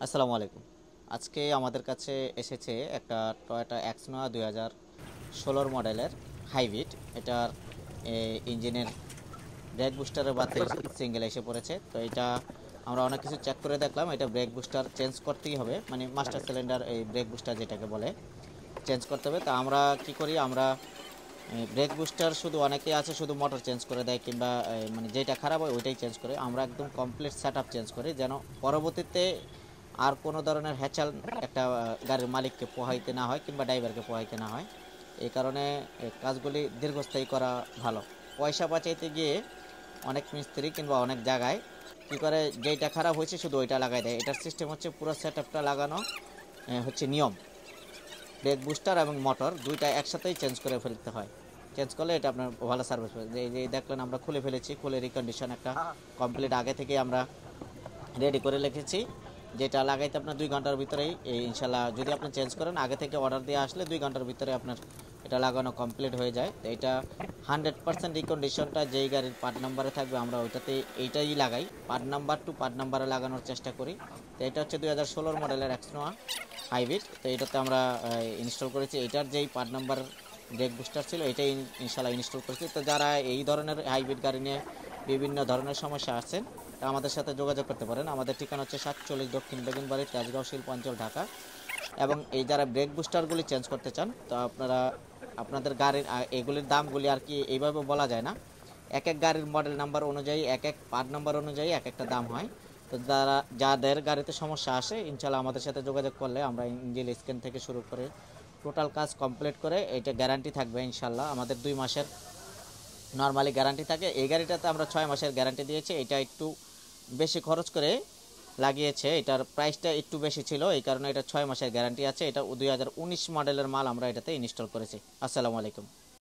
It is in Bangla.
আসসালামু আলাইকুম। আজকে আমাদের কাছে এসেছে একটা টয়োটা এক্সনোয়া 2016 মডেলের হাইব্রিড। এটার ইঞ্জিনের ব্রেক বুস্টারের বাতি সিঙ্গেল এসে পড়েছে। তো এটা আমরা অনেক কিছু চেক করে দেখলাম, এটা ব্রেক বুস্টার চেঞ্জ করতেই হবে, মানে মাস্টার সিলিন্ডার এই ব্রেক বুস্টার যেটাকে বলে চেঞ্জ করতে হবে। তা আমরা কি করি, আমরা ব্রেক বুস্টার শুধু অনেকে আছে শুধু মোটর চেঞ্জ করে দেয় কিংবা মানে যেটা খারাপ হয় ওইটাই চেঞ্জ করে। আমরা একদম কমপ্লিট সেট আপ চেঞ্জ করি যেন পরবর্তীতে আর কোনো ধরনের হ্যাচাল একটা গাড়ির মালিককে পোহাইতে না হয় কিংবা ড্রাইভারকে পোহাইতে না হয়। এই কারণে কাজগুলি দীর্ঘস্থায়ী করা ভালো। পয়সা বাঁচাইতে গিয়ে অনেক মিস্ত্রি কিংবা অনেক জায়গায় কী করে, যেইটা খারাপ হয়েছে শুধু ওইটা লাগাই দেয়। এটার সিস্টেম হচ্ছে পুরো সেট আপটা লাগানো হচ্ছে নিয়ম। ব্রেক বুস্টার এবং মোটর দুইটা একসাথেই চেঞ্জ করে ফেলতে হয়। চেঞ্জ করলে এটা আপনার ভালো সার্ভিস পাবে। যে দেখলেন আমরা খুলে ফেলেছি, খুলে রিকন্ডিশন একটা কমপ্লিট আগে থেকে আমরা রেডি করে রেখেছি, যেটা লাগাইতে আপনার 2 ঘন্টার ভিতরেই ইনশাল্লাহ যদি আপনি চেঞ্জ করেন আগে থেকে অর্ডার দিয়ে আসলে 2 ঘন্টার ভিতরে আপনার এটা লাগানো কমপ্লিট হয়ে যায়। তো এটা 100% রিকন্ডিশনটা যেই গাড়ির পার্ট নাম্বারে থাকবে আমরা ওইটাতে এইটাই লাগাই, পার্ট নাম্বার টু পার্ট নাম্বারে লাগানোর চেষ্টা করি। তো এটা হচ্ছে 2016 মডেলের এক্সনোয়া হাইব্রিড। তো এটাতে আমরা ইনস্টল করেছি, এটার যেই পার্ট নাম্বার ব্রেক বুস্টার ছিল এটাই ইনশাল্লাহ ইনস্টল করেছি। তো যারা এই ধরনের হাইব্রিড গাড়ি নিয়ে বিভিন্ন ধরনের সমস্যা আছেন তা আমাদের সাথে যোগাযোগ করতে পারেন। আমাদের ঠিকানা হচ্ছে 47 দক্ষিণ বেগুনবাড়ি, তেজগাঁও, শিল্পাঞ্চল, ঢাকা। এবং এই যারা ব্রেক বুস্টারগুলি চেঞ্জ করতে চান তো আপনারা আপনাদের গাড়ির এগুলির দামগুলি আর কি এইভাবে বলা যায় না, এক এক গাড়ির মডেল নাম্বার অনুযায়ী এক এক পার্ট নাম্বার অনুযায়ী এক একটা দাম হয়। তো যাদের গাড়িতে সমস্যা আসে ইনশাল্লাহ আমাদের সাথে যোগাযোগ করলে আমরা ইঞ্জিন স্ক্যান থেকে শুরু করে টোটাল কাজ কমপ্লিট করে এটা গ্যারান্টি থাকবে ইনশাল্লাহ। আমাদের 2 মাসের নর্মালি গ্যারান্টি থাকে। এই গাড়িটাতে আমরা 6 মাসের গ্যারান্টি দিয়েছি। এটা একটু বেশি খরচ করে লাগিয়েছে, এটার প্রাইসটা একটু বেশি ছিল, এই কারণে এটা 6 মাসের গ্যারান্টি আছে। এটা 2019 মডেলের মাল আমরা এটাতে ইনস্টল করেছি। আসসালামু আলাইকুম।